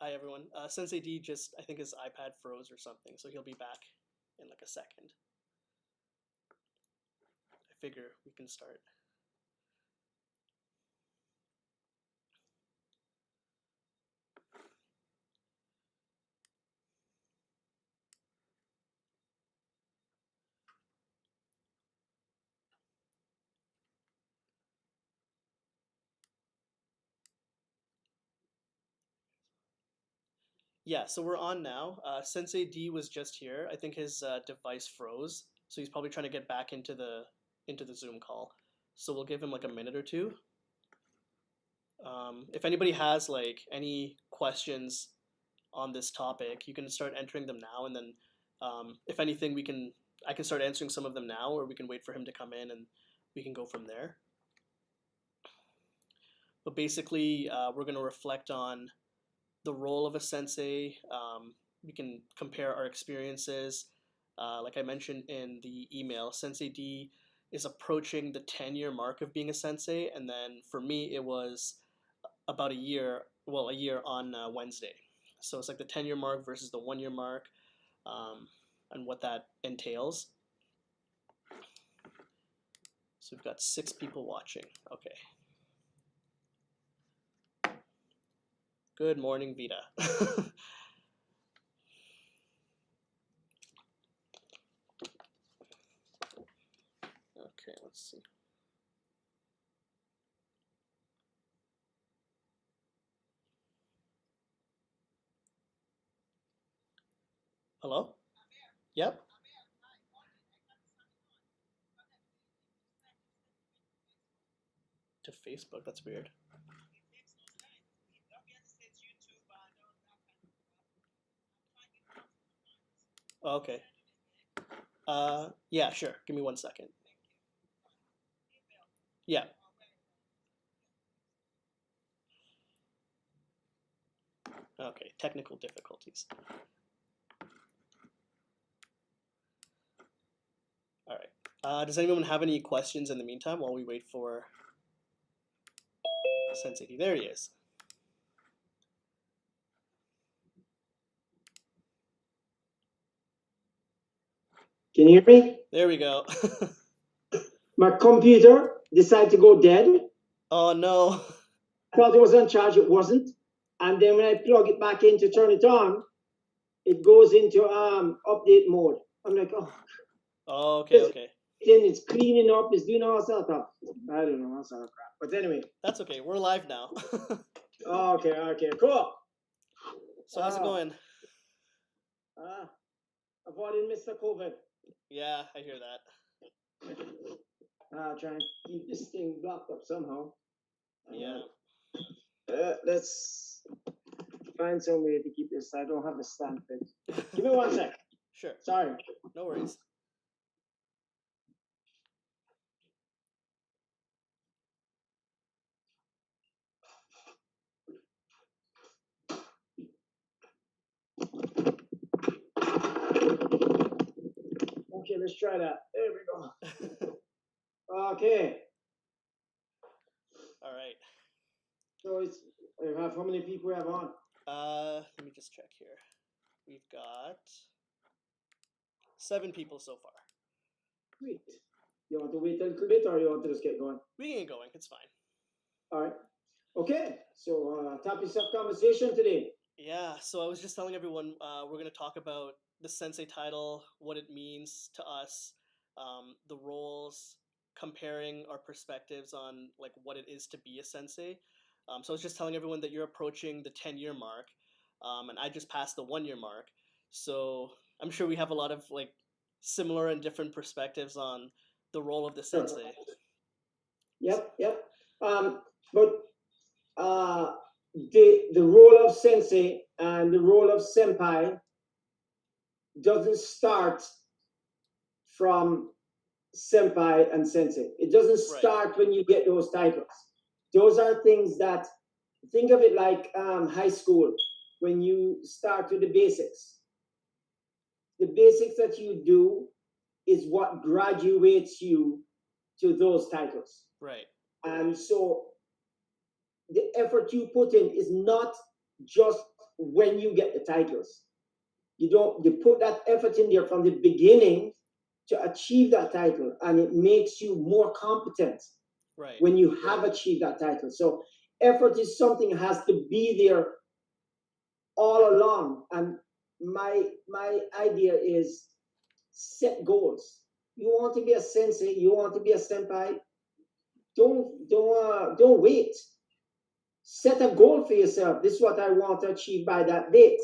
Hi everyone. Sensei D just, I think his iPad froze or something, so he'll be back in like a second. I figure we can start. Yeah, so we're on now. Sensei D was just here. I think his device froze, so he's probably trying to get back into the Zoom call. So we'll give him like a minute or two. If anybody has like any questions on this topic, you can start entering them now, and then if anything, I can start answering some of them now, or we can wait for him to come in and we can go from there. But basically, we're going to reflect on the role of a sensei. We can compare our experiences. Like I mentioned in the email, Sensei D is approaching the 10-year mark of being a sensei, and then for me, it was about a year on Wednesday. So it's like the 10-year mark versus the 1-year mark, and what that entails. So we've got 6 people watching. Okay. Good morning, Vita. Okay, let's see. Hello? Yep. To Facebook, that's weird. Oh, okay. Yeah, sure. Give me 1 second. Yeah. Okay, technical difficulties. All right. Does anyone have any questions in the meantime while we wait for Sensei D? There he is. Can you hear me? There we go. My computer decided to go dead. Oh no. I thought it was on charge, it wasn't. And then when I plug it back in to turn it on, it goes into update mode. I'm like, oh. Oh, okay, okay. Then it's cleaning up, it's doing all sorts of, I don't know, all sort of crap. But anyway. That's okay. We're live now. Okay, cool. So how's it going? Avoiding Mr. COVID. Yeah, I hear that. Trying to keep this thing blocked up somehow. Yeah. Let's find some way to keep this. I don't have a stand for it. Give me 1 sec. Sure. Sorry. No worries. Okay, let's try that. There we go. Okay. All right. So it's how many people we have on? Let me just check here. We've got 7 people so far. Sweet. You want to wait a little bit, or you want to just get going? We can get going. It's fine. All right. Okay. So topics of conversation today. Yeah. So I was just telling everyone we're going to talk about the sensei title, what it means to us, the roles, comparing our perspectives on like what it is to be a sensei. So I was just telling everyone that you're approaching the 10-year mark, and I just passed the 1-year mark. So I'm sure we have a lot of like similar and different perspectives on the role of the sensei. Yep. But the role of sensei and the role of senpai doesn't start from senpai and sensei. It doesn't start when you get those titles. Those are things that, think of it like high school, when you start with the basics. The basics that you do is what graduates you to those titles. Right. And so the effort you put in is not just when you get the titles. You put that effort in there from the beginning to achieve that title, and it makes you more competent when you have achieved that title. So effort is something that has to be there all along. And my idea is set goals. You want to be a sensei, you want to be a senpai, don't wait. Set a goal for yourself. This is what I want to achieve by that date.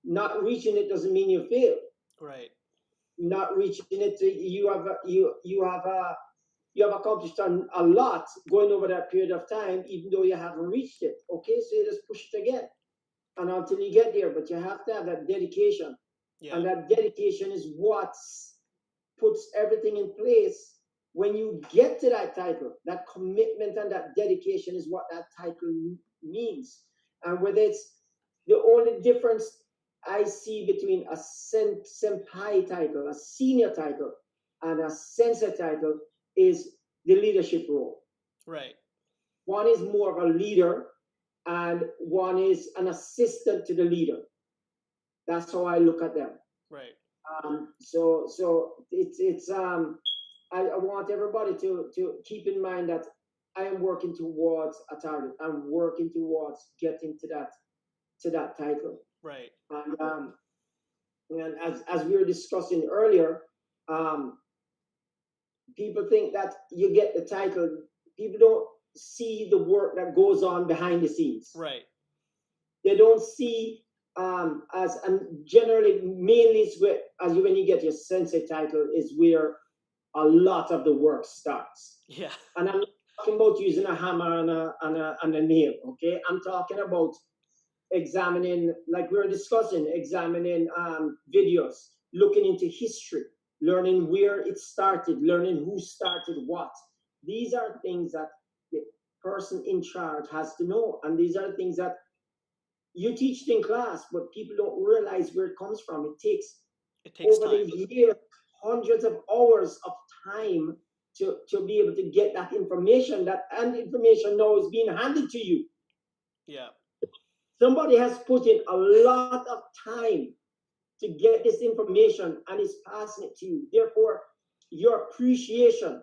Not reaching it doesn't mean you fail. Right. Not reaching it, you have accomplished a lot going over that period of time, even though you haven't reached it. Okay, so you just push it again, and until you get there. But you have to have that dedication, and that dedication is what puts everything in place. When you get to that title, that commitment and that dedication is what that title means. And whether it's the only difference I see between a senpai title, a senior title, and a sensei title is the leadership role. Right. One is more of a leader, and one is an assistant to the leader. That's how I look at them. Right. So it's I want everybody to keep in mind that I am working towards a target. I'm working towards getting to that title. Right. And as we were discussing earlier, people think that you get the title. People don't see the work that goes on behind the scenes. Right. They don't see and generally mainly it's where, when you get your sensei title is where a lot of the work starts. Yeah. And I'm not talking about using a hammer and a nail. Okay, I'm talking about examining, like we were discussing, examining videos, looking into history, learning where it started, learning who started what. These are things that the person in charge has to know, and these are things that you teach it in class, but people don't realize where it comes from. It takes over time. the year hundreds of hours of time to be able to get that information. And information now is being handed to you. Yeah. Somebody has put in a lot of time to get this information and is passing it to you. Therefore, your appreciation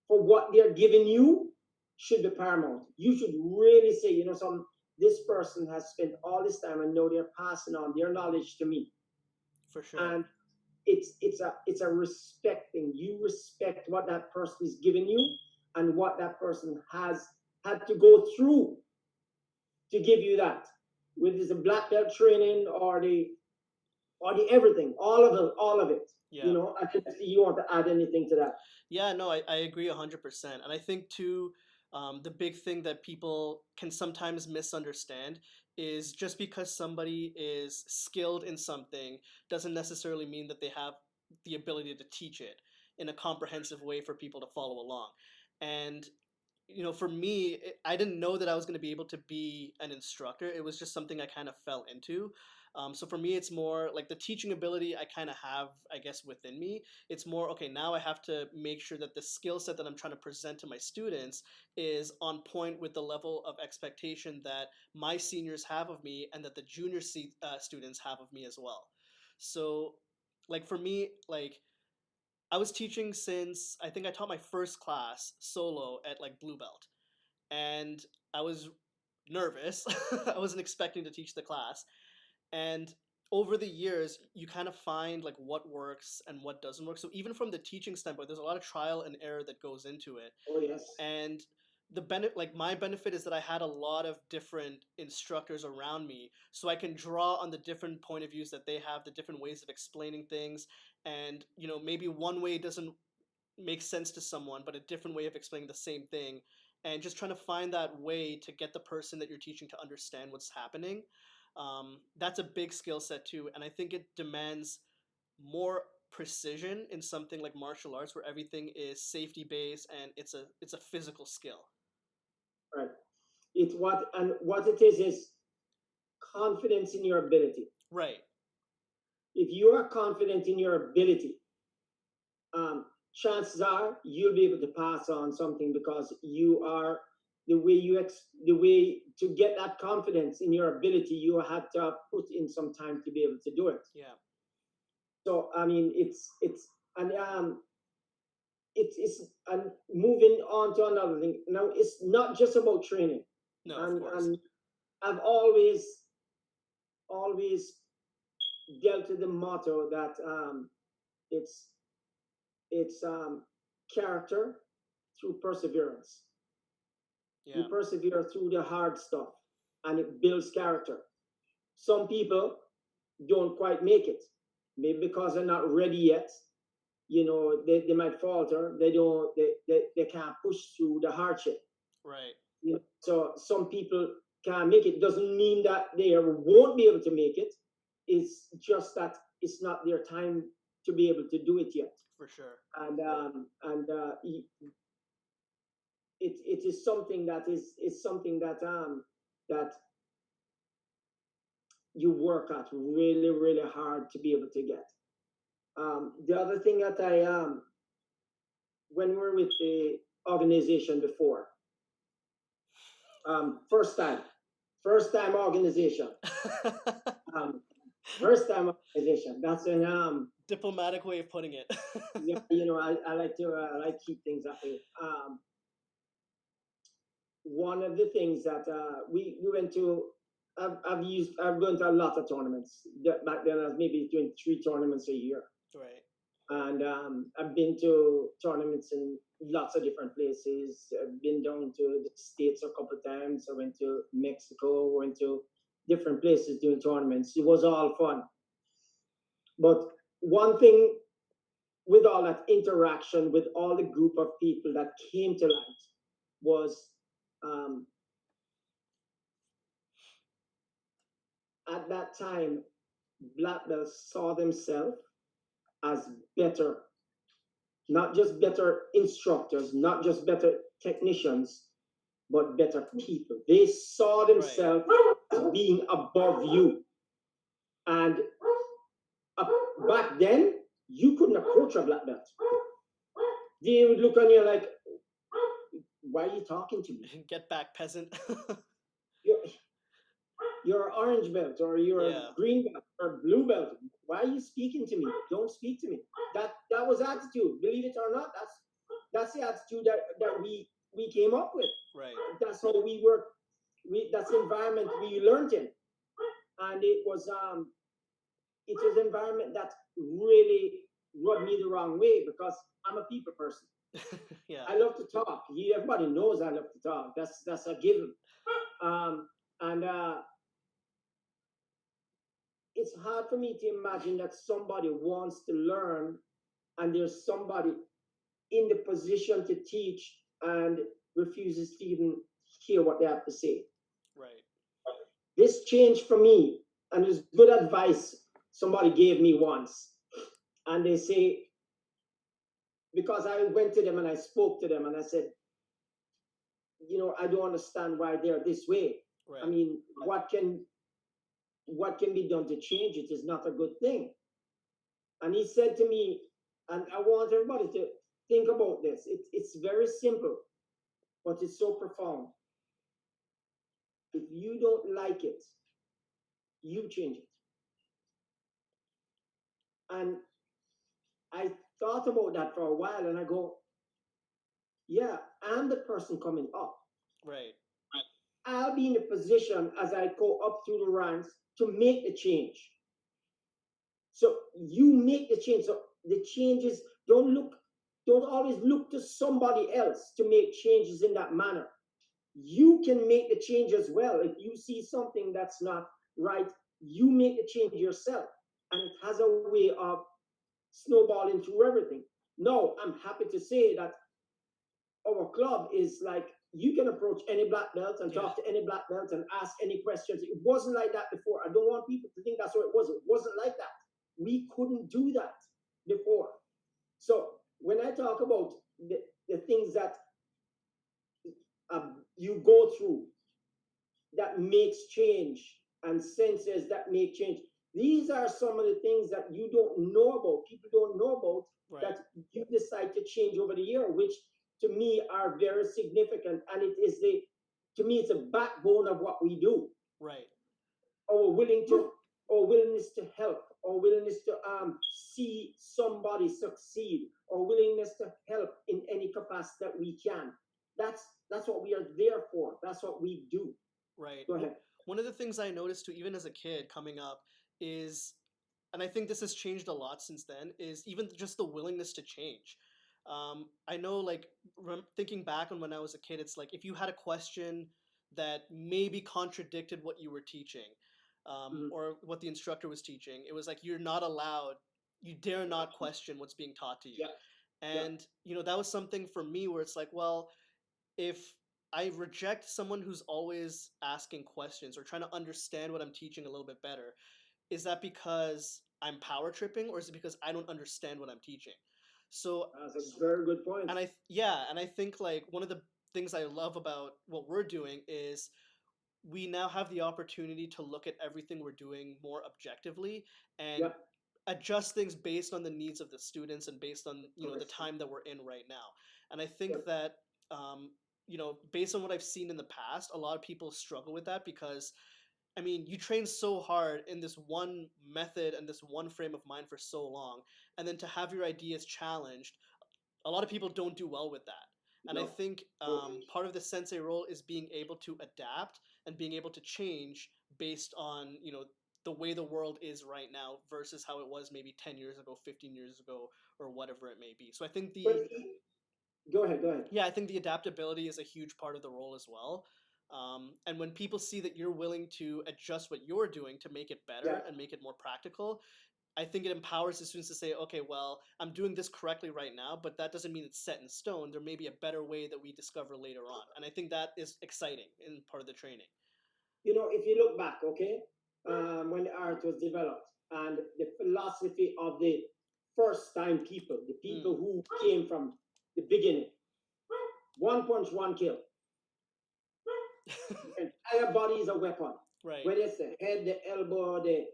for what they're giving you should be paramount. You should really say, this person has spent all this time and now they're passing on their knowledge to me. For sure. And it's a respect thing. You respect what that person is giving you and what that person has had to go through to give you that. Whether it's a black belt training or the everything, all of it. Yeah. I think you want to add anything to that? Yeah, no, I agree 100%. And I think too, the big thing that people can sometimes misunderstand is just because somebody is skilled in something doesn't necessarily mean that they have the ability to teach it in a comprehensive way for people to follow along. And for me, I didn't know that I was going to be able to be an instructor. It was just something I kind of fell into. So for me, it's more like the teaching ability I kind of have, I guess, within me. It's more, okay, now I have to make sure that the skill set that I'm trying to present to my students is on point with the level of expectation that my seniors have of me and that the junior students have of me as well. So like for me, like I was teaching since I think I taught my first class solo at like Blue Belt, and I was nervous. I wasn't expecting to teach the class, and over the years, you kind of find like what works and what doesn't work. So even from the teaching standpoint, there's a lot of trial and error that goes into it. Oh yes. And the benefit, like my benefit, is that I had a lot of different instructors around me, so I can draw on the different point of views that they have, the different ways of explaining things, and maybe one way doesn't make sense to someone, but a different way of explaining the same thing, and just trying to find that way to get the person that you're teaching to understand what's happening. That's a big skill set too, and I think it demands more precision in something like martial arts, where everything is safety based and it's a physical skill. Right. What it is confidence in your ability. Right. If you are confident in your ability, chances are you'll be able to pass on something because you are the way to get that confidence in your ability, you have to put in some time to be able to do it. Yeah. So I mean, and and moving on to another thing. Now, it's not just about training. No, of course. And I've always dealt with the motto that it's character through perseverance. Yeah. You persevere through the hard stuff, and it builds character. Some people don't quite make it, maybe because they're not ready yet. You know, they might falter. They can't push through the hardship. Right. You know, so some people can't make it. Doesn't mean that they won't be able to make it. It's just that it's not their time to be able to do it yet. For sure. And it is something that is something that that you work at really, really hard to be able to get. The other thing that when we were with the organization before, first time organization, first time organization. That's an diplomatic way of putting it. Yeah, you know, I like to keep things that way. One of the things that we went to, I've gone to a lot of tournaments. Back then, I was maybe doing 3 tournaments a year. Right. And I've been to tournaments in lots of different places. I've been down to the States a couple of times. I went to Mexico, went to different places doing tournaments. It was all fun. But one thing with all that interaction with all the group of people that came to light was at that time, black belts saw themselves as better, not just better instructors, not just better technicians, but better people. They saw themselves as being above you. And back then, you couldn't approach a black belt. They would look on you like, why are you talking to me? Get back, peasant. You're an orange belt, or you're a green belt, or a blue belt. Why are you speaking to me? Don't speak to me. That was attitude. Believe it or not, that's the attitude that we came up with. Right. That's how we work. That's the environment we learned in, and it was an environment that really rubbed me the wrong way, because I'm a people person. Yeah. I love to talk. Everybody knows I love to talk. That's a given. And it's hard for me to imagine that somebody wants to learn, and there's somebody in the position to teach and refuses to even hear what they have to say. Right. This changed for me, and it's good advice somebody gave me once. And they say, because I went to them and I spoke to them and I said, you know, I don't understand why they're this way. Right. I mean, what can be done to change it is not a good thing. And he said to me, and I want everybody to think about this. It's very simple, but it's so profound. If you don't like it, you change it. And I thought about that for a while, and I go, yeah, I'm the person coming up. Right. I'll be in a position as I go up through the ranks to make the change. So you make the change. So the changes, don't always look to somebody else to make changes in that manner. You can make the change as well. If you see something that's not right, you make the change yourself. And it has a way of snowballing through everything. No, I'm happy to say that our club is like, you can approach any black belt and talk to any black belt and ask any questions. It wasn't like that before. I don't want people to think that's what it was. It wasn't like that. We couldn't do that before. So when I talk about the things that you go through that makes change, and senses that make change, these are some of the things that you don't know about, people don't know about, that you decide to change over the year, which to me are very significant. And it is the to me, it's a backbone of what we do. Right. Our willingness to help, our willingness to see somebody succeed, our willingness to help in any capacity that we can. That's what we are there for. That's what we do. Right. Go ahead. One of the things I noticed too, even as a kid coming up, is, and I think this has changed a lot since then, is even just the willingness to change. I know, like, thinking back on when I was a kid, it's like if you had a question that maybe contradicted what you were teaching, or what the instructor was teaching, it was like you're not allowed, you dare not question what's being taught to you. Yeah. And, that was something for me where it's like, well, if I reject someone who's always asking questions or trying to understand what I'm teaching a little bit better, is that because I'm power tripping, or is it because I don't understand what I'm teaching? So, That's a very good point. and I think, like, one of the things I love about what we're doing is we now have the opportunity to look at everything we're doing more objectively and Yeah. adjust things based on the needs of the students and based on, the Correct. time that we're in right now. And I think Yeah. that, based on what I've seen in the past, a lot of people struggle with that because, I mean, you train so hard in this one method and this one frame of mind for so long, and then to have your ideas challenged, a lot of people don't do well with that. And I No. think, part of the sensei role is being able to adapt and being able to change based on, the way the world is right now versus how it was maybe 10 years ago, 15 years ago, or whatever it may be. So I think But go ahead. Go ahead. yeah, I think the adaptability is a huge part of the role as well. And when people see that you're willing to adjust what you're doing to make it better Yeah. and make it more practical, I think it empowers the students to say, okay, well, I'm doing this correctly right now, but that doesn't mean it's set in stone. There may be a better way that we discover later on. And I think that is exciting in part of the training. If you look back, okay, when the art was developed and the philosophy of the first time people, the people who came from the beginning, one punch, one kill. The entire body is a weapon. Right. Whether it's the head, the elbow, the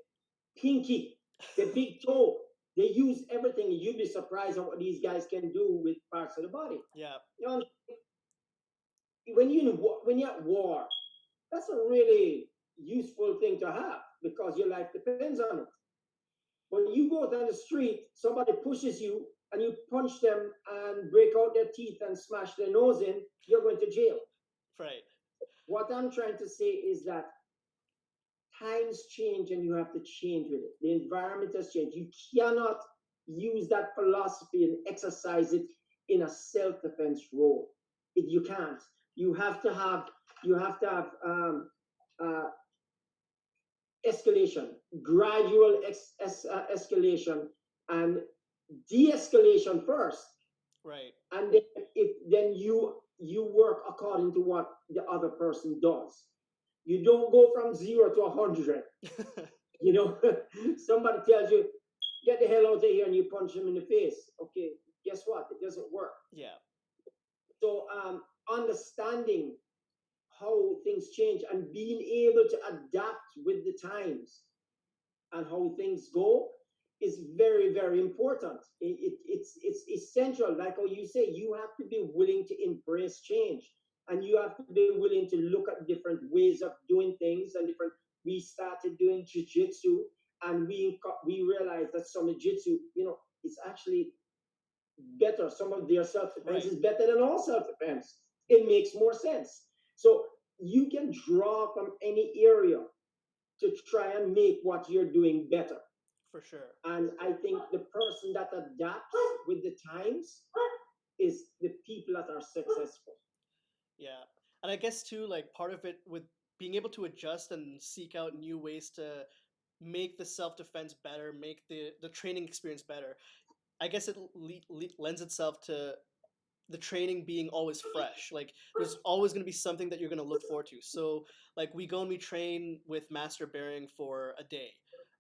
pinky, the big toe, they use everything. You'd be surprised at what these guys can do with parts of the body. Yeah. When you're at war, that's a really useful thing to have because your life depends on it. When you go down the street, somebody pushes you and you punch them and break out their teeth and smash their nose in, you're going to jail. Right. What I'm trying to say is that times change and you have to change with it. The environment has changed. You cannot use that philosophy and exercise it in a self-defense role. You can't. You have to have escalation, gradual escalation, and de-escalation first. Right. And then you work according to what the other person does. You don't go from 0 to 100. Somebody tells you, get the hell out of here, and you punch them in the face. Okay, guess what? It doesn't work. Yeah. So understanding how things change and being able to adapt with the times and how things go is very, very important. It's essential. Like how you say, you have to be willing to embrace change, and you have to be willing to look at different ways of doing things and different. We started doing jiu-jitsu, and we realized that some jiu-jitsu, it's actually better. Some of their self-defense is better than all self-defense. It makes more sense. So you can draw from any area to try and make what you're doing better. For sure. And I think the person that adapts with the times is the people that are successful. Yeah. And I guess too, like, part of it with being able to adjust and seek out new ways to make the self-defense better, make the training experience better, I guess it lends itself to the training being always fresh. Like, there's always going to be something that you're going to look forward to. So, like, we go and we train with Master Bearing for a day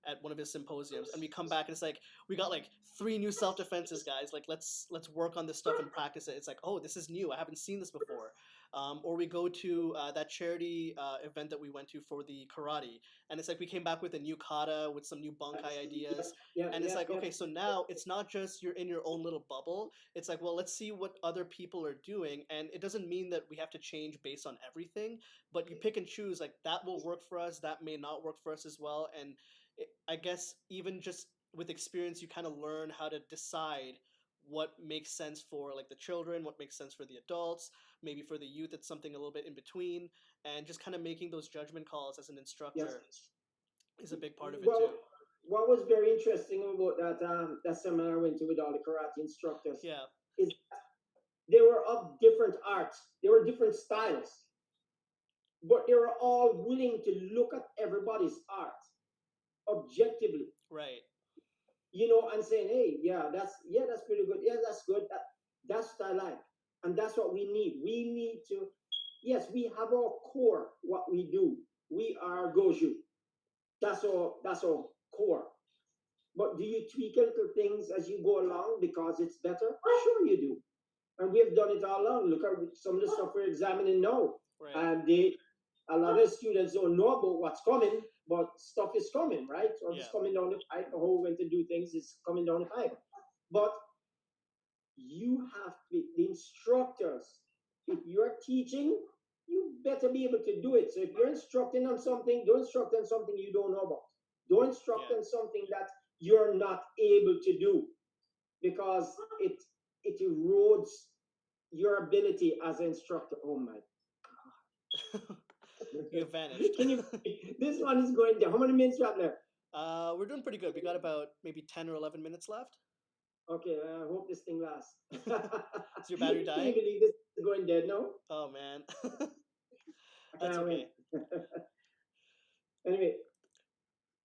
at one of his symposiums, and we come back and it's like, we got like 3 new self-defenses, guys. Like, let's work on this stuff and practice it. It's like, oh, this is new. I haven't seen this before. Or we go to that charity event that we went to for the karate, and it's like we came back with a new kata with some new bunkai ideas. Yeah, And it's yeah, like, yeah. okay, so now it's not just you're in your own little bubble. It's like, well, let's see what other people are doing. And it doesn't mean that we have to change based on everything, but you pick and choose, like, that will work for us, that may not work for us as well. And I guess even just with experience, you kind of learn how to decide what makes sense for like the children, what makes sense for the adults, maybe for the youth, it's something a little bit in between, and just kind of making those judgment calls as an Yes. instructor is a big part of it Well, too. what was very interesting about that seminar I went to with all the karate instructors Yeah, is they were of different arts. They were different styles, but they were all willing to look at everybody's art objectively, right. and saying, "Hey, that's pretty good. Yeah, that's good. That's what I like, and that's what we need. We need to. Yes, we have our core. What we do, we are Goju. That's our core. But do you tweak little things as you go along because it's better? Sure, you do. And we have done it all along. Look at some of the stuff we're examining now. Right. And a lot of students don't know about what's coming, but stuff is coming, right? Or it's Yeah. coming down the pipe. The whole way to do things is coming down the pipe. But you have to be the instructors. If you're teaching, you better be able to do it. So if you're instructing on something, don't instruct on something you don't know about. Don't instruct Yeah. on something that you're not able to do, because it erodes your ability as an instructor. Oh my! You have vanished. Can you? This one is going there. How many minutes you have left? We're doing pretty good. We got about maybe 10 or 11 minutes left. Okay, I hope this thing lasts. Is your battery Can you dying? believe this is going dead now? Oh man. I That's can't okay. wait. Anyway,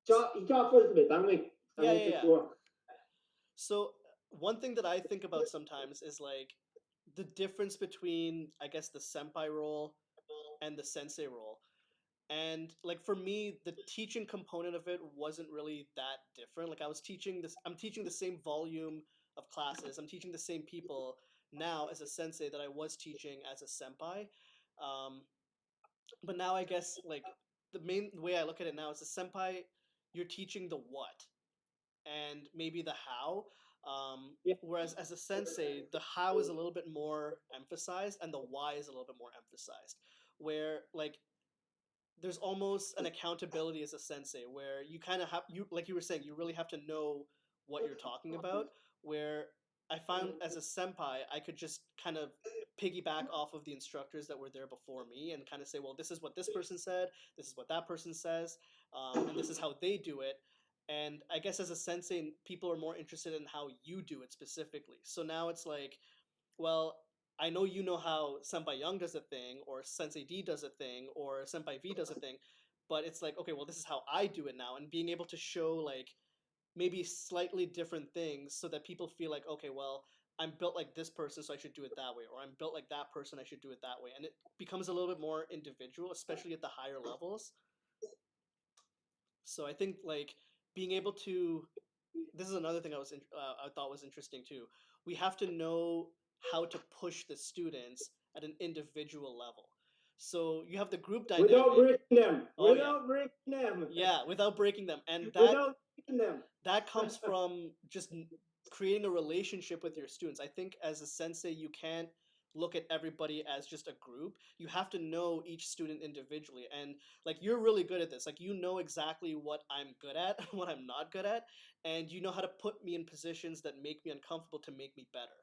you talk for a little bit. I'm going. I'm Yeah, going yeah, to yeah. go. So one thing that I think about sometimes is like the difference between, I guess, the senpai role and the sensei role. And like for me, the teaching component of it wasn't really that different. Like I'm teaching the same volume of classes. I'm teaching the same people now as a sensei that I was teaching as a senpai. Um, but now I guess like the main way I look at it now is the senpai, you're teaching the what and maybe the how. Yeah. Whereas as a sensei, the how is a little bit more emphasized and the why is a little bit more emphasized. Where like there's almost an accountability as a sensei where you kind of have you like you were saying you really have to know what you're talking about, where I found as a senpai I could just kind of piggyback off of the instructors that were there before me and kind of say, well, this is what this person said, this is what that person says, and this is how they do it. And I guess as a sensei, people are more interested in how you do it specifically. So now it's like, well, I know you know how Senpai Young does a thing, or Sensei D does a thing, or Senpai V does a thing, but it's like, okay, well, this is how I do it now, and being able to show like maybe slightly different things so that people feel like, okay, well, I'm built like this person, so I should do it that way, or I'm built like that person, I should do it that way, and it becomes a little bit more individual, especially at the higher levels. So I think like being able to this is another thing I thought was interesting too. We have to know how to push the students at an individual level. So you have the group Without dynamic. breaking them. Oh yeah, Without breaking them. yeah, without breaking them, and Without breaking them. that comes from just creating a relationship with your students. I think as a sensei, you can't look at everybody as just a group. You have to know each student individually. And like you're really good at this. Like you know exactly what I'm good at, what I'm not good at, and you know how to put me in positions that make me uncomfortable to make me better,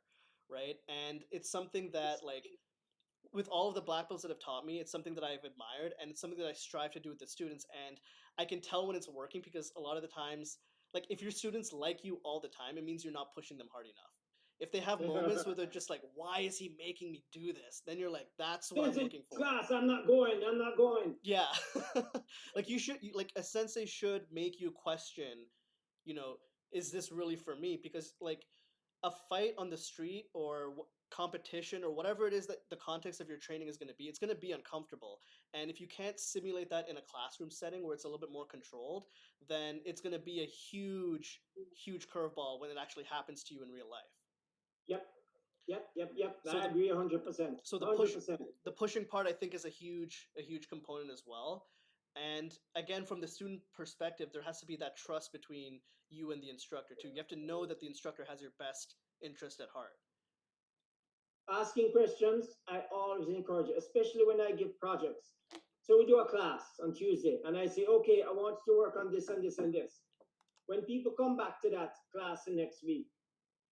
right? And it's something that like with all of the black belts that have taught me, it's something that I've admired and it's something that I strive to do with the students. And I can tell when it's working because a lot of the times, like if your students like you all the time, it means you're not pushing them hard enough. If they have moments where they're just like, why is he making me do this? Then you're like, that's what I'm looking for. Class, I'm not going. I'm not going. Yeah. Like you should, like a sensei should make you question, you know, is this really for me? Because like a fight on the street or competition or whatever it is that the context of your training is going to be, it's going to be uncomfortable. And if you can't simulate that in a classroom setting where it's a little bit more controlled, then it's going to be a huge, huge curveball when it actually happens to you in real life. Yep. Yep. So I agree 100%. so 100%. the pushing part I think is a huge component as well. And again, from the student perspective, there has to be that trust between you and the instructor too. You have to know that the instructor has your best interest at heart. Asking questions, I always encourage it, especially when I give projects. So we do a class on Tuesday, and I say, okay, I want you to work on this and this and this. When people come back to that class the next week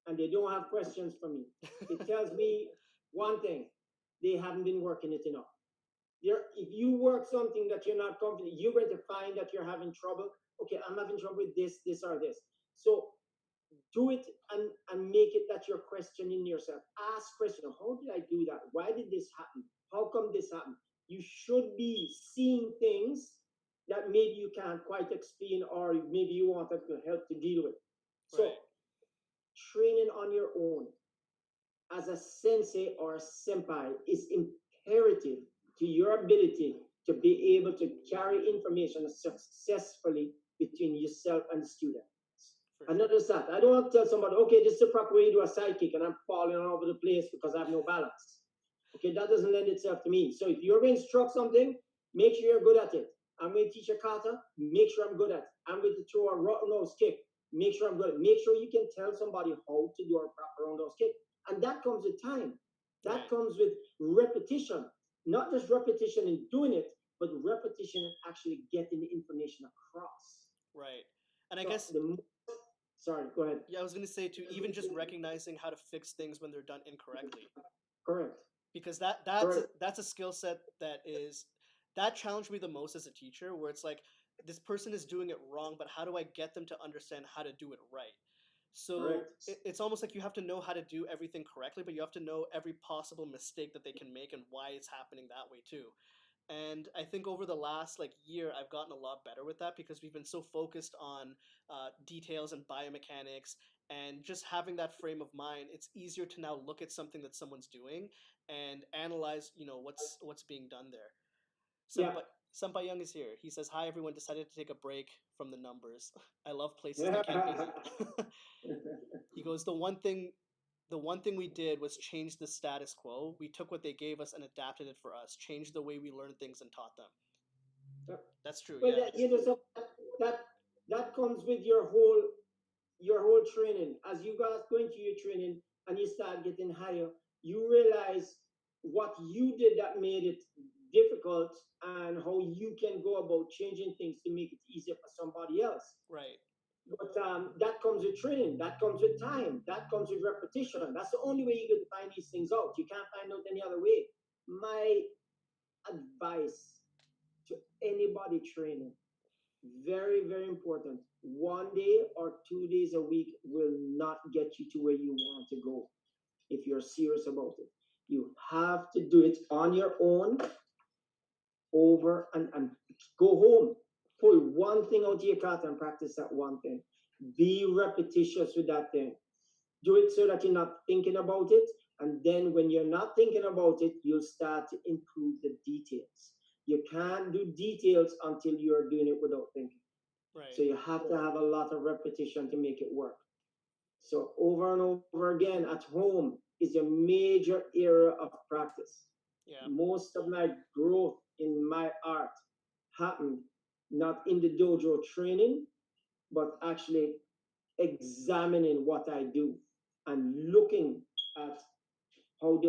and they don't have questions for me, it tells me one thing: they haven't been working it enough. If you work something that you're not confident, you're going to find that you're having trouble. Okay, I'm having trouble with this, or this. So do it and make it that you're questioning yourself. Ask questions. How did I do that? Why did this happen? How come this happened? You should be seeing things that maybe you can't quite explain, or maybe you want to help to deal with. So Right. training on your own as a sensei or a senpai is imperative to your ability to be able to carry information successfully between yourself and the student. For Another that. I don't want to tell somebody, okay, this is the proper way to do a sidekick, and I'm falling all over the place because I have no balance. Okay, that doesn't lend itself to me. So if you're going to instruct something, make sure you're good at it. I'm going to teach a kata, make sure I'm good at it. I'm going to throw a roundhouse kick, make sure I'm good at it. Make sure you can tell somebody how to do a proper roundhouse kick. And that comes with time. That Right. comes with repetition. Not just repetition in doing it, but repetition in actually getting the information across. Right. And I So guess sorry, go ahead. yeah, I was going to say too, even just recognizing how to fix things when they're done incorrectly. Correct. Because that's a skill set that challenged me the most as a teacher, where it's like this person is doing it wrong, but how do I get them to understand how to do it right? So it's almost like you have to know how to do everything correctly, but you have to know every possible mistake that they can make and why it's happening that way too. And I think over the last year, I've gotten a lot better with that because we've been so focused on details and biomechanics and just having that frame of mind. It's easier to now look at something that someone's doing and analyze, what's being done there. Senpai Young is here. He says, "Hi everyone. Decided to take a break from the numbers. I love places that can't visit." He goes, the one thing we did was change the status quo. We took what they gave us and adapted it for us, changed the way we learned things and taught them. That's true. Well, yeah. so that comes with your whole training. As you guys go into your training and you start getting higher, you realize what you did that made it difficult and how you can go about changing things to make it easier for somebody else. Right. But that comes with training, that comes with time, that comes with repetition. That's the only way you can find these things out. You can't find out any other way. My advice to anybody training, very, very important. 1 day or 2 days a week will not get you to where you want to go if you're serious about it. You have to do it on your own over and go home. Pull one thing out of your kata and practice that one thing. Be repetitious with that thing. Do it so that you're not thinking about it. And then when you're not thinking about it, you'll start to improve the details. You can't do details until you're doing it without thinking. Right. So you have to have a lot of repetition to make it work. So over and over again at home is a major area of practice. Yeah. Most of my growth in my art happened not in the dojo training, but actually examining what I do and looking at how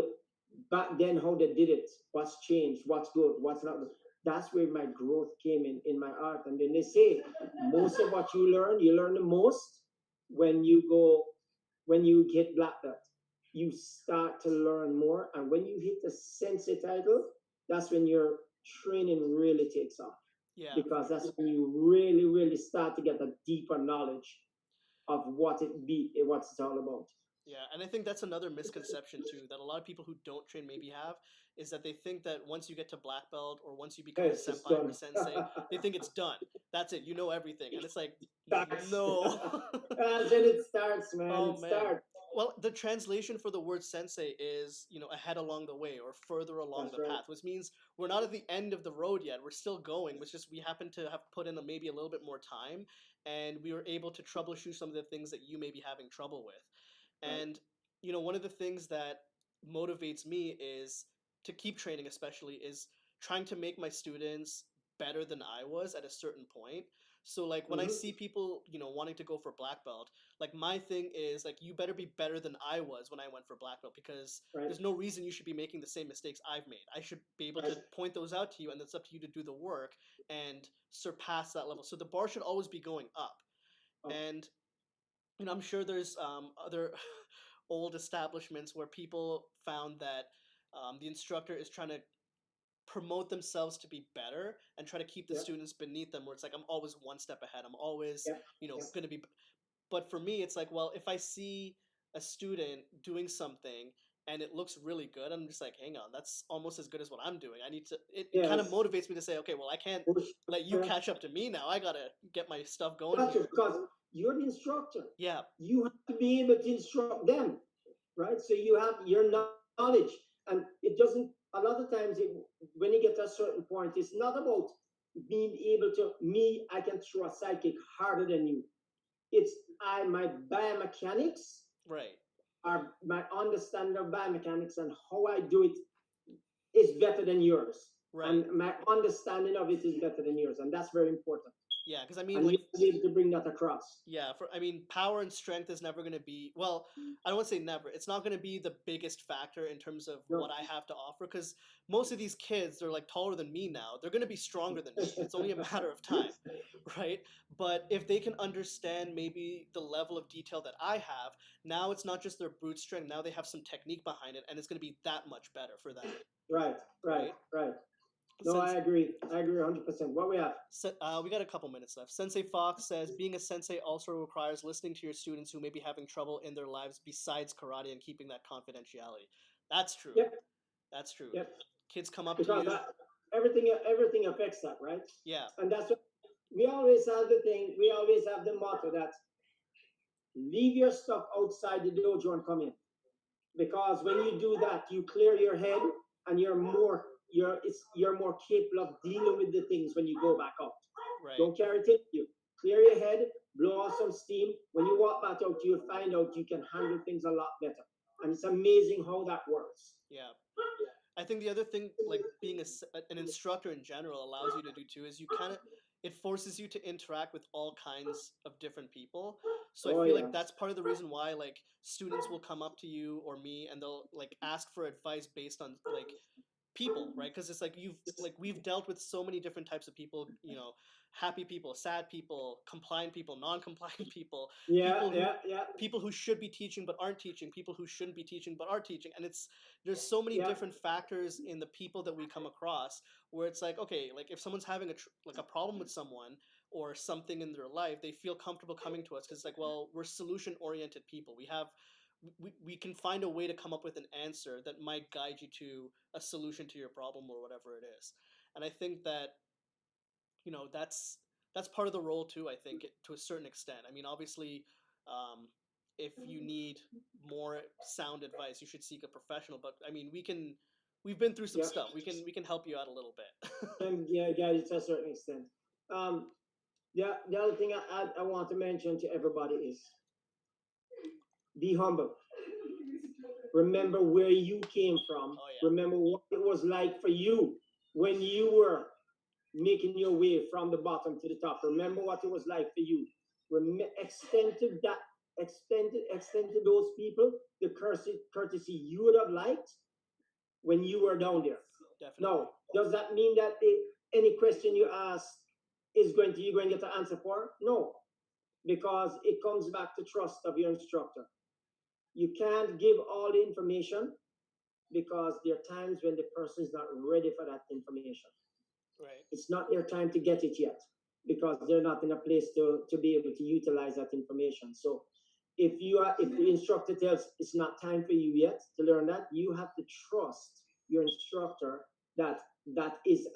back then how they did it, what's changed, what's good, what's not good. That's where my growth came in my art. And then they say most of what you learn the most when you get black belt. You start to learn more, and when you hit the sensei title, that's when your training really takes off. Yeah. Because that's when you really, really start to get a deeper knowledge of what it's all about. Yeah, and I think that's another misconception too that a lot of people who don't train maybe have is that they think that once you get to black belt or once you become a senpai or a sensei, they think it's done. That's it. You know everything, and it's like no. That's when it starts, man. Oh, it man. starts. Well, the translation for the word sensei is, ahead along the way or further along the path, which means we're not at the end of the road yet. We're still going. It's just we happen to have put in maybe a little bit more time, and we were able to troubleshoot some of the things that you may be having trouble with. And one of the things that motivates me is to keep training, especially, is trying to make my students better than I was at a certain point. So like when I Mm-hmm. see people, wanting to go for black belt, like my thing is like you better be better than I was when I went for black belt, because Right. there's no reason you should be making the same mistakes I've made. I should be able to Right. point those out to you, and it's up to you to do the work and surpass that level. So the bar should always be going up. Oh, And I'm sure there's other old establishments where people found that the instructor is trying to promote themselves to be better and try to keep the yeah. students beneath them, where it's like I'm always one step ahead, I'm always Yeah. Yeah. going to be. But for me it's like, well, if I see a student doing something and it looks really good, I'm just like, hang on, that's almost as good as what I'm doing. I need to, it kind of Yes. motivates me to say, okay, well, I can't For let you sure. catch up to me now. I gotta get my stuff going Gotcha, here. because you're the instructor. Yeah. You have to be able to instruct them, right? So you have your knowledge, and it doesn't. A lot of times, when you get to a certain point, it's not about being able to me. I can throw a psychic harder than you. It's my biomechanics, Right. or my understanding of biomechanics and how I do it is better than yours, Right. and my understanding of it is better than yours, and that's very important. Yeah, because I mean, And like, you have to be able to bring that across. yeah, power and strength is never going to be, well, I don't want to say never. It's not going to be the biggest factor in terms of No. what I have to offer, because most of these kids, they're like taller than me now. They're going to be stronger than me. It's only a matter of time, right? But if they can understand maybe the level of detail that I have, now it's not just their brute strength. Now they have some technique behind it, and it's going to be that much better for them. Right, right, right. No, Since I agree. I agree 100%. What we have? we got a couple minutes left. Sensei Fox says, being a sensei also requires listening to your students who may be having trouble in their lives besides karate and keeping that confidentiality. That's true. Yep. That's true. Yep. Kids come up to Because you. everything affects that, right? Yeah. And that's what we always have the thing. We always have the motto that leave your stuff outside the dojo and come in. Because when you do that, you clear your head, and you're more capable of dealing with the things when you go back out. Right. Don't carry it in you. Clear your head, blow off some steam. When you walk back out, you'll find out you can handle things a lot better. And it's amazing how that works. Yeah. I think the other thing, like being an instructor in general, allows you to do too, is it forces you to interact with all kinds of different people. So I feel like that's part of the reason why like students will come up to you or me and they'll like ask for advice based on like people, right? Because it's like we've dealt with so many different types of people, happy people, sad people, compliant people, non-compliant people, people who should be teaching but aren't teaching, people who shouldn't be teaching but are teaching, and there's so many different factors in the people that we come across, where it's like, okay, like if someone's having a problem with someone or something in their life, they feel comfortable coming to us because it's like, well, we're solution oriented people. We can find a way to come up with an answer that might guide you to a solution to your problem or whatever it is. And I think that that's part of the role too. I think to a certain extent. I mean, obviously, if you need more sound advice, you should seek a professional. But I mean, we've been through some stuff. We can help you out a little bit. And yeah, to a certain extent. The other thing I want to mention to everybody is be humble. Remember where you came from. Oh, yeah. Remember what it was like for you when you were making your way from the bottom to the top. Remember what it was like for you. Extend to those people the courtesy you would have liked when you were down there. Definitely. Now, does that mean that any question you ask you're going to get an answer for? No, because it comes back to trust of your instructor. You can't give all the information because there are times when the person is not ready for that information. Right. It's not their time to get it yet because they're not in a place to be able to utilize that information. So if the instructor tells it's not time for you yet to learn that, you have to trust your instructor that is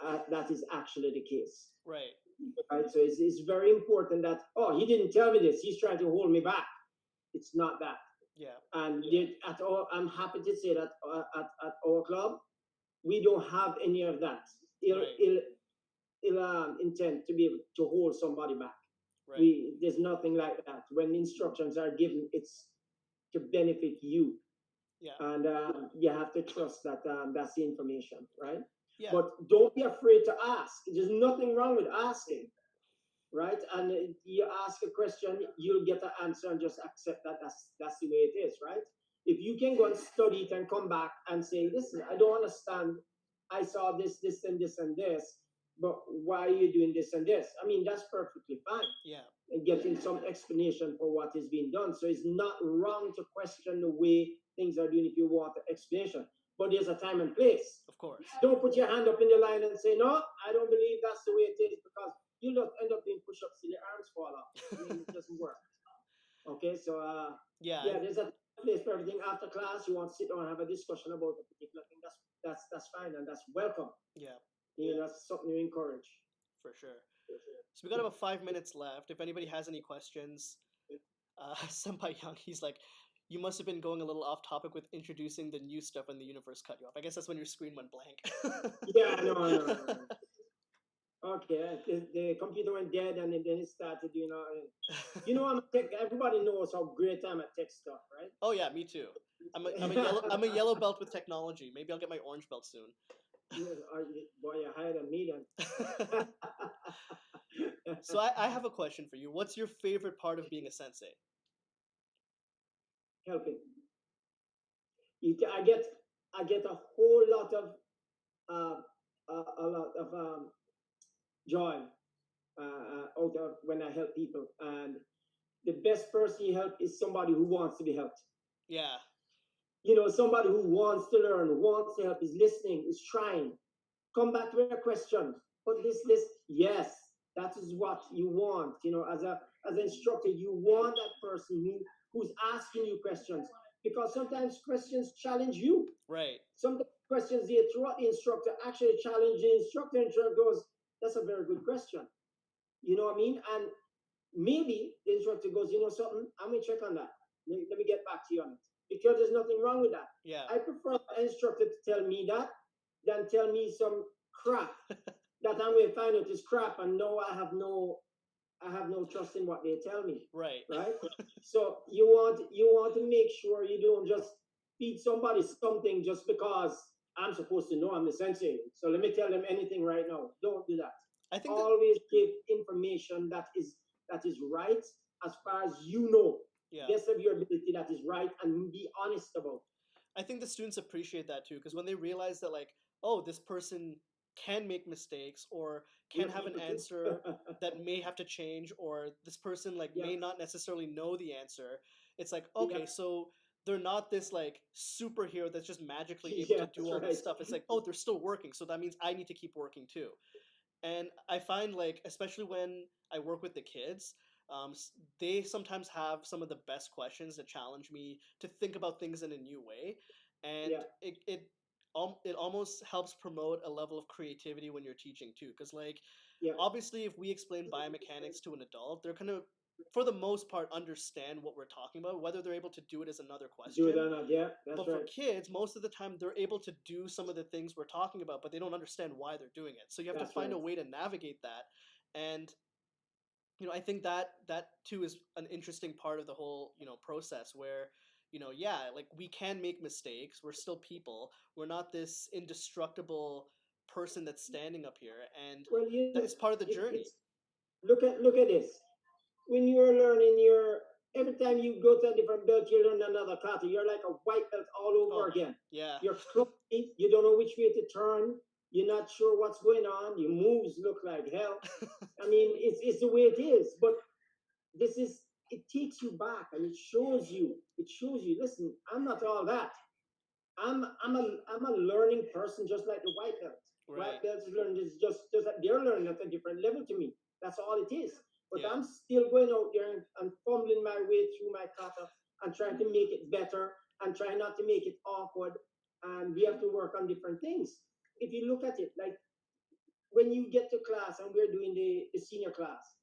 actually the case. Right. Right. So it's very important that, oh, he didn't tell me this, he's trying to hold me back. It's not that. Yeah. And at all, I'm happy to say that at our club, we don't have any of that intent to be able to hold somebody back. Right. There's nothing like that. When instructions are given, it's to benefit you. Yeah. and you have to trust that that's the information, right? Yeah. But don't be afraid to ask. There's nothing wrong with asking, right? And you ask a question, you'll get an answer, and just accept that that's the way it is, right? If you can go and study it and come back and say, listen, I don't understand. I saw this, and this, and this, but why are you doing this and this? I mean, that's perfectly fine. Yeah. And getting some explanation for what is being done. So it's not wrong to question the way things are doing if you want an explanation. But there's a time and place. Of course. Don't put your hand up in the line and say, no, I don't believe that's the way it is, because you just end up doing push-ups till your arms fall off. I mean, it doesn't work. Okay, so Yeah. yeah, there's a place for everything. After class, you want to sit down and have a discussion about a particular thing. That's fine, and that's welcome. Yeah. You know, that's something you encourage. For sure. So we got about 5 minutes left. If anybody has any questions, Senpai Young, he's like, you must have been going a little off topic with introducing the new stuff and the universe cut you off. I guess that's when your screen went blank. Yeah, no. Okay, the computer went dead, and then it started, I'm a tech. Everybody knows how great I'm at tech stuff, right? Oh yeah, me too. I'm a yellow belt with technology. Maybe I'll get my orange belt soon. Boy, you're higher than me then. So I have a question for you. What's your favorite part of being a sensei? Helping. I get a whole lot of joy out of when I help people, and the best person you help is somebody who wants to be helped. Yeah. Somebody who wants to learn, wants to help, is listening, is trying. Come back to a question. But this, yes, that is what you want. As an instructor, you want that person who's asking you questions, because sometimes questions challenge you. Right. Some questions they throw at the instructor actually challenge the instructor. Instructor goes, "That's a very good question." You know what I mean? And maybe the instructor goes, "You know something? I'm gonna check on that. Let me get back to you on it." Because there's nothing wrong with that. Yeah. I prefer an instructor to tell me that than tell me some crap that I'm going to find out is crap, and no, I have no trust in what they tell me. Right. Right. So you want to make sure you don't just feed somebody something just because I'm supposed to know I'm the sensei. So let me tell them anything right now. Don't do that. I think always give information that is right as far as you know. Yeah. Best of your ability, that is right, and be honest about. I think the students appreciate that too, because when they realize that, like, oh, this person can make mistakes or can have an answer that may have to change, or this person like Yeah. may not necessarily know the answer, it's like, okay, Yeah. so they're not this like superhero that's just magically able Yeah, to do that's all this right. stuff. It's like, oh, they're still working, so that means I need to keep working too. And I find, like, especially when I work with the kids, they sometimes have some of the best questions that challenge me to think about things in a new way, and Yeah. it almost helps promote a level of creativity when you're teaching too. Because, like, Yeah. obviously, if we explain biomechanics to an adult, they're gonna, for the most part, understand what we're talking about. Whether they're able to do it is another Do question. it or not, yeah, that's But right. for kids, most of the time, they're able to do some of the things we're talking about, but they don't understand why they're doing it. So you have That's to find a right. way to navigate that. And I think that too is an interesting part of the whole process, where yeah, like, we can make mistakes. We're still people. We're not this indestructible person that's standing up here, and Well, that is part of the journey. it's look at this. When you're learning, every time you go to a different belt, you learn another kata. You're like a white belt all over again. Yeah. You're clumsy. You don't know which way to turn. You're not sure what's going on. Your moves look like hell. I mean, it's the way it is. But it takes you back, and it shows you. Listen, I'm not all that. I'm a learning person, just like the white belt. Right. White belts learn is just like they're learning at a different level to me. That's all it is. But Yeah. I'm still going out there and fumbling my way through my kata and trying to make it better and trying not to make it awkward. And we have to work on different things. If you look at it, like when you get to class and we're doing the senior class,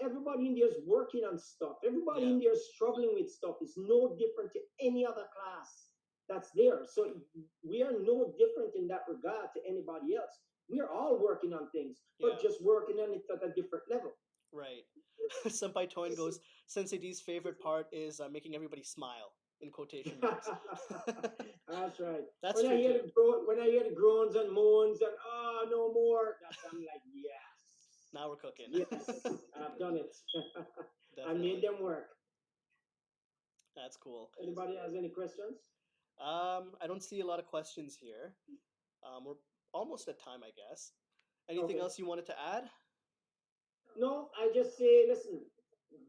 everybody in there is working on stuff. Everybody Yeah. in there is struggling with stuff. It's no different to any other class that's there. So we are no different in that regard to anybody else. We are all working on things, but Yeah. just working on it at a different level. Right. Senpai Toin goes, Sensei D's favorite part is making everybody smile. in quotation marks. That's right. That's When I true hear too. when I hear the groans and moans and no more, I'm like, yes, Now we're cooking. yes, I've done it. I made Definitely. them work. That's cool. Anybody has any questions? I don't see a lot of questions here. We're almost at time, I guess. Anything Okay. else you wanted to add? No, I just say, listen,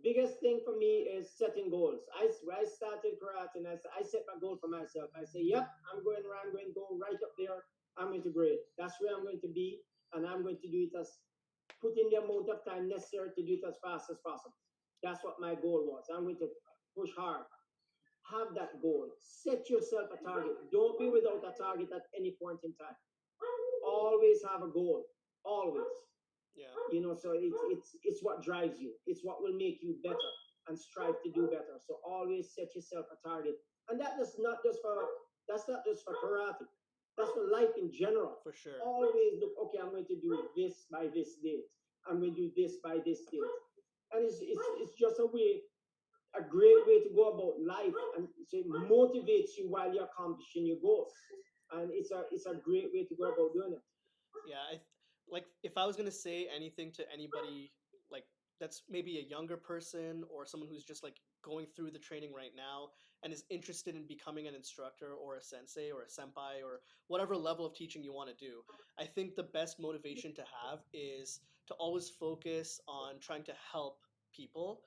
biggest thing for me is setting goals. I started karate and I set my goal for myself. I say, yep, I'm going to go right up there. I'm going to grade. That's where I'm going to be. And I'm going to do it as, put in the amount of time necessary to do it as fast as possible. That's what my goal was. I'm going to push hard. Have that goal. Set yourself a target. Don't be without a target at any point in time. Always have a goal. Always. Yeah. So it's what drives you. It's what will make you better and strive to do better. So always set yourself a target. And that's not just for karate. That's for life in general. For sure. Always look, okay, I'm going to do this by this date. I'm going to do this by this date. And it's just a great way to go about life, and so it motivates you while you're accomplishing your goals. And it's a great way to go about doing it. Yeah, like if I was gonna say anything to anybody like that's maybe a younger person or someone who's just like going through the training right now and is interested in becoming an instructor or a sensei or a senpai or whatever level of teaching you want to do, I think the best motivation to have is to always focus on trying to help people,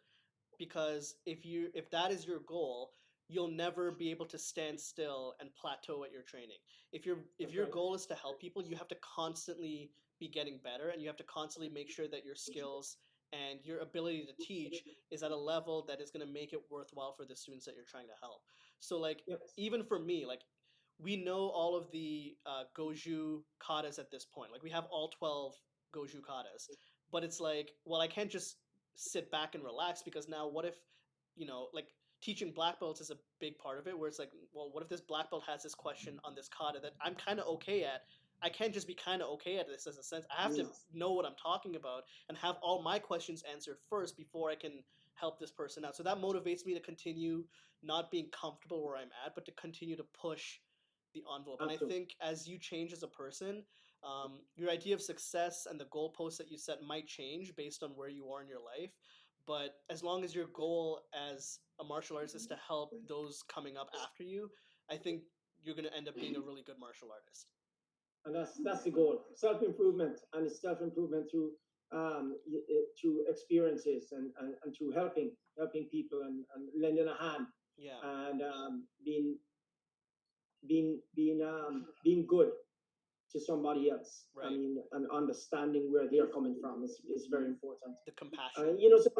because if that is your goal, you'll never be able to stand still and plateau at your training. If your Right. goal is to help people, you have to constantly be getting better, and you have to constantly make sure that your skills and your ability to teach is at a level that is going to make it worthwhile for the students that you're trying to help. So like, Yes. even for me, like, we know all of the goju katas at this point. Like, we have all 12 goju katas, but it's like, well, I can't just sit back and relax, because now what if, like, teaching black belts is a big part of it, where it's like, well, what if this black belt has this question on this kata that I'm kind of okay at? I can't just be kind of okay at this, as a sense. I have to Yes. know what I'm talking about and have all my questions answered first before I can help this person out. So that motivates me to continue not being comfortable where I'm at, but to continue to push the envelope. And I Absolutely. think as you change as a person, your idea of success and the goalposts that you set might change based on where you are in your life. But as long as your goal as a martial artist is to help those coming up after you, I think you're going to end up being a really good martial artist. And that's the goal. Self-improvement, and it's self-improvement through experiences and through helping people and lending a hand Yeah, and being good to somebody else. I right. mean, and understanding where they're coming from is very important. The compassion. And The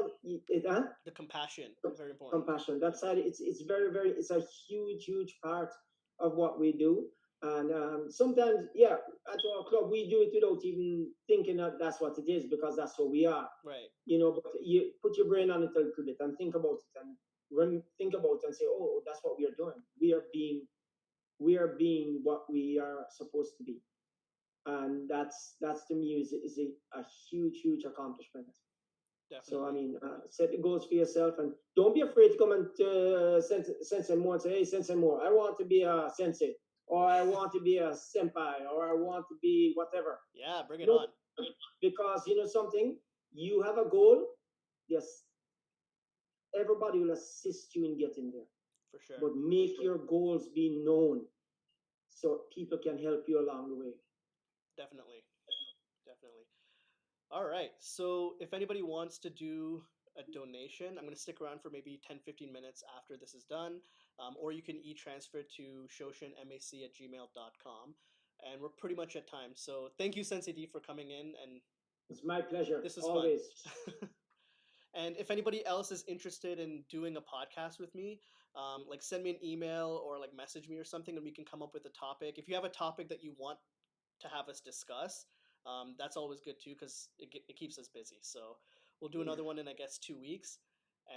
compassion, very important. compassion. That side, it's very it's a huge part of what we do. And sometimes, yeah, at our club we do it without even thinking that that's what it is, because that's who we are. Right. But you put your brain on it a little bit and think about it, and think about it and say, oh, that's what we are doing. We are being what we are supposed to be, and that's to me is a huge accomplishment. So I Definitely. mean, set the goals for yourself, and don't be afraid to come and Sensei Moh and say, "Hey, Sensei Moh, I want to be a sensei, or I want to be a senpai, or I want to be whatever." Yeah, bring it No, on. because something, you have a goal. Yes, everybody will assist you in getting there, For sure. but make your goals be known so people can help you along the way. Definitely. Definitely. All right. So if anybody wants to do a donation, I'm going to stick around for maybe 10-15 minutes after this is done. Or you can e-transfer to shoshinmac@gmail.com. And we're pretty much at time. So thank you, Sensei D, for coming in. And It's my pleasure, this was fun. always. And if anybody else is interested in doing a podcast with me, like, send me an email or like message me or something, and we can come up with a topic. If you have a topic that you want to have us discuss, that's always good too, because it keeps us busy. So we'll do Yeah. another one in, I guess, 2 weeks.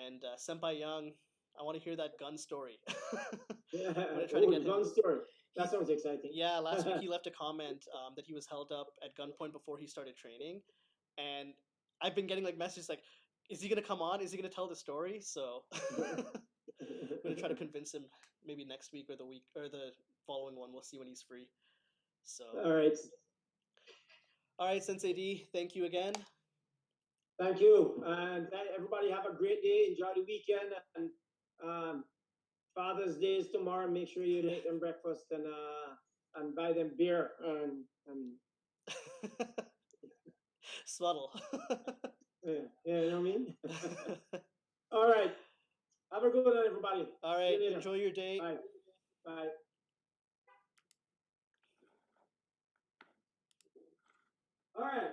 And Senpai Young, I want to hear that gun story. I'm gonna try to Oh, get the gun him. story. That He, sounds exciting. yeah, last week he left a comment that he was held up at gunpoint before he started training, and I've been getting like messages like, "Is he gonna come on? Is he gonna tell the story?" So gonna try to convince him maybe next week or the week or the following one. We'll see when he's free. So. All right. All right, Sensei D. Thank you again. Thank you, and everybody have a great day. Enjoy the weekend, and Father's Day is tomorrow. Make sure you make them breakfast and buy them beer and Swaddle. yeah, you know what I mean. All right. Have a good one, everybody. All right. Enjoy your day. Bye. Bye. All right.